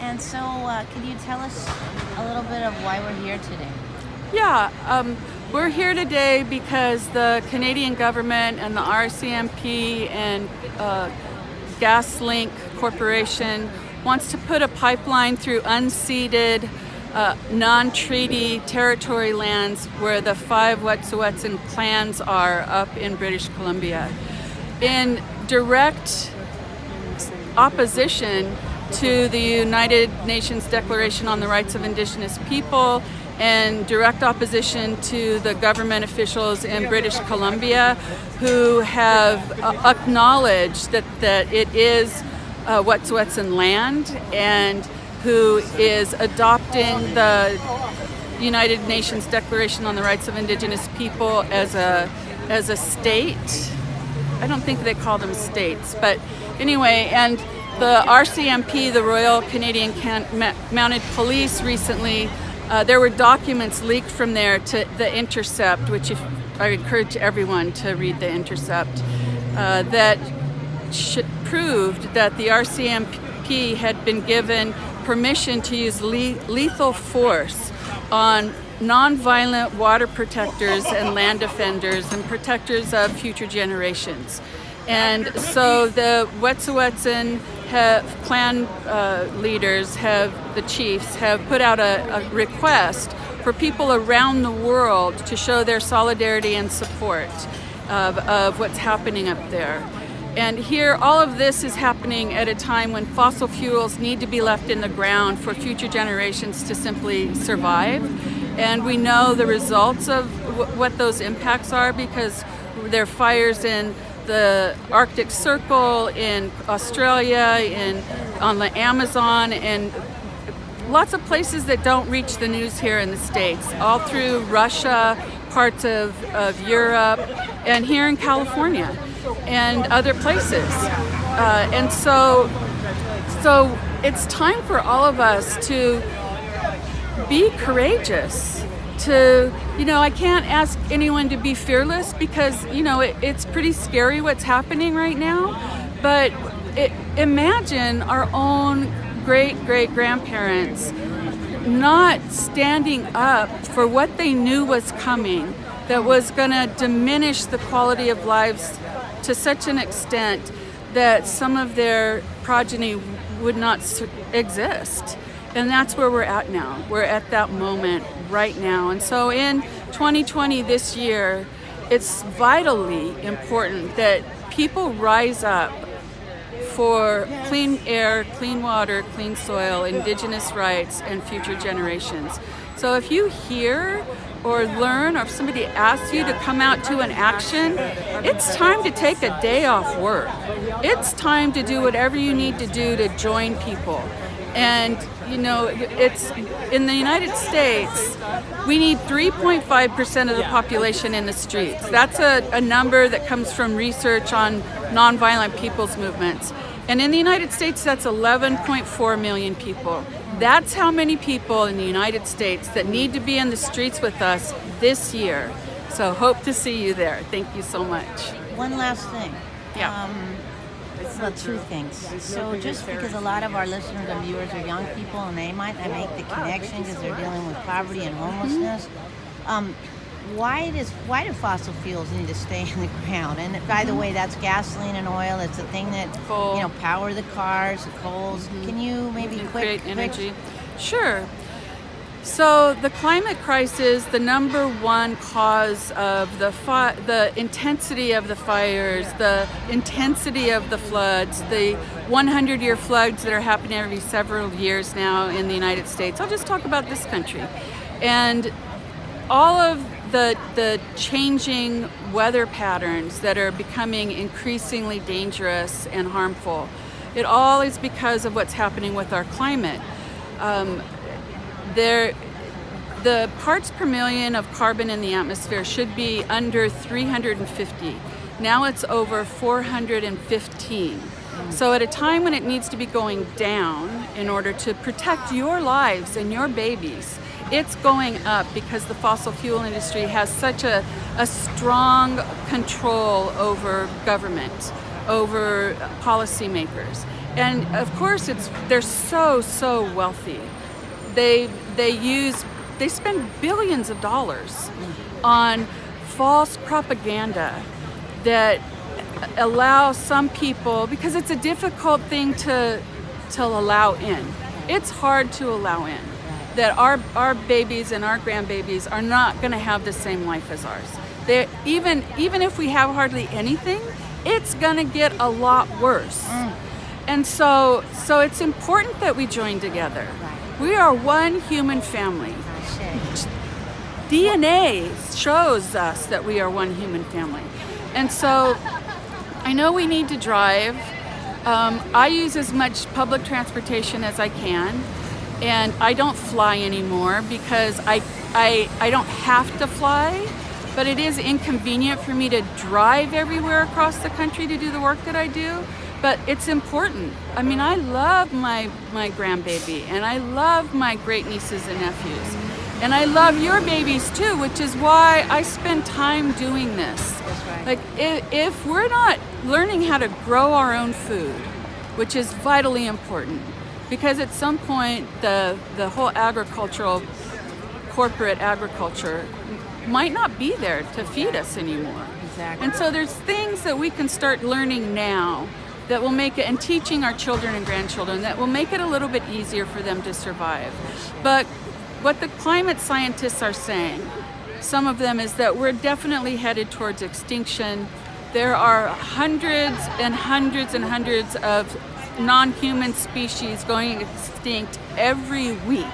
And so, can you tell us a little bit of why we're here today? Yeah, we're here today because the Canadian government and the RCMP and GasLink Corporation wants to put a pipeline through unceded, non-treaty territory lands where the 5 WetSuWeten clans are up in British Columbia. In direct opposition to the United Nations Declaration on the Rights of Indigenous People and direct opposition to the government officials in British Columbia who have acknowledged that it is WetSuWeten land and who is adopting the United Nations Declaration on the Rights of Indigenous People as a state. I don't think they call them states, but anyway, and the RCMP, the Royal Canadian Mounted Police, recently, there were documents leaked from there to The Intercept, which I encourage everyone to read The Intercept, that proved that the RCMP had been given permission to use lethal force on non-violent water protectors and land defenders and protectors of future generations. And so the WetSuWeten clan leaders, the chiefs, have put out a request for people around the world to show their solidarity and support of what's happening up there. And here, all of this is happening at a time when fossil fuels need to be left in the ground for future generations to simply survive. And we know the results of what those impacts are because there are fires in the Arctic Circle, in Australia, on the Amazon, and lots of places that don't reach the news here in the States, all through Russia, parts of Europe, and here in California, and other places. And so it's time for all of us to be courageous. I can't ask anyone to be fearless because, it's pretty scary what's happening right now. But imagine our own great-great-grandparents not standing up for what they knew was coming, that was going to diminish the quality of lives to such an extent that some of their progeny would not exist. And that's where we're at now. We're at that moment right now. And so in 2020, this year, it's vitally important that people rise up for clean air, clean water, clean soil, Indigenous rights, and future generations. So if you hear or learn, or if somebody asks you to come out to an action, it's time to take a day off work. It's time to do whatever you need to do to join people. And, it's in the United States, we need 3.5% of the population in the streets. That's a number that comes from research on nonviolent people's movements. And in the United States, that's 11.4 million people. That's how many people in the United States that need to be in the streets with us this year. So hope to see you there. Thank you so much. One last thing. Yeah. Well, two things. So just because a lot of our listeners and viewers are young people and they might not make the connection because they're dealing with poverty and homelessness, why do fossil fuels need to stay in the ground? And by the way, that's gasoline and oil. It's the thing that power the cars, the coals. Can you maybe create energy? Sure. So the climate crisis, the number one cause of the intensity of the fires, the intensity of the floods, the 100-year floods that are happening every several years now in the United States. I'll just talk about this country. And all of the changing weather patterns that are becoming increasingly dangerous and harmful, it all is because of what's happening with our climate. The parts per million of carbon in the atmosphere should be under 350. Now it's over 415. So at a time when it needs to be going down in order to protect your lives and your babies, it's going up because the fossil fuel industry has such a strong control over government, over policymakers. And of course, they're so wealthy. They spend billions of dollars on false propaganda that allow some people, because it's a difficult thing to allow in. It's hard to allow in that our babies and our grandbabies are not going to have the same life as ours. Even if we have hardly anything, it's going to get a lot worse. And so it's important that we join together. We are one human family. DNA shows us that we are one human family. And so I know we need to drive. I use as much public transportation as I can, and I don't fly anymore because I don't have to fly, but it is inconvenient for me to drive everywhere across the country to do the work that I do. But it's important. I mean, I love my grandbaby, and I love my great nieces and nephews. And I love your babies too, which is why I spend time doing this. That's right. Like, if we're not learning how to grow our own food, which is vitally important, because at some point the whole corporate agriculture might not be there to feed us anymore. Exactly. And so there's things that we can start learning now that will make it, and teaching our children and grandchildren, that will make it a little bit easier for them to survive. But what the climate scientists are saying, some of them, is that we're definitely headed towards extinction. There are hundreds and hundreds and hundreds of non-human species going extinct every week.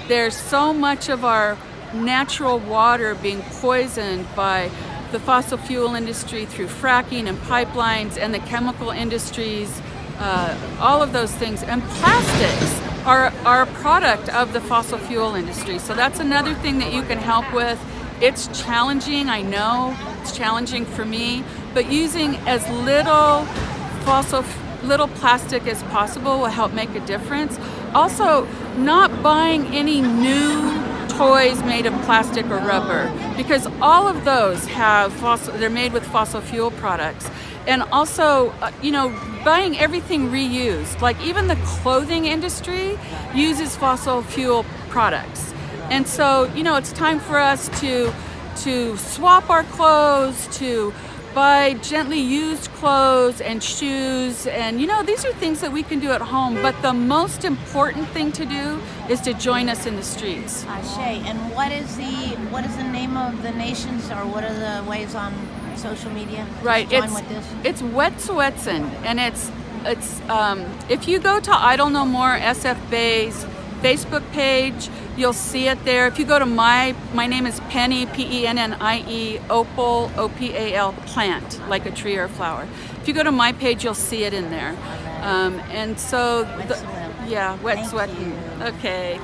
There's so much of our natural water being poisoned by the fossil fuel industry through fracking and pipelines, and the chemical industries, all of those things. And plastics are a product of the fossil fuel industry. So that's another thing that you can help with. It's challenging, I know, it's challenging for me, but using as little plastic as possible will help make a difference. Also, not buying any new toys made of plastic or rubber, because all of those they're made with fossil fuel products. And also, buying everything reused. Like, even the clothing industry uses fossil fuel products. And so, it's time for us to swap our clothes, to buy gently used clothes and shoes, and these are things that we can do at home, but the most important thing to do is to join us in the streets. Ashe. And what is the name of the nations, or what are the ways on social media to Right, join with this? it's WetSuWeten, and it's if you go to Idle No More SF Bay's Facebook page, you'll see it there. If you go to my name is Penny, Pennie, Opal, Opal, plant, like a tree or a flower. If you go to my page, you'll see it in there. And so, WetSuWeten. yeah, Thank WetSuWeten. you. Okay.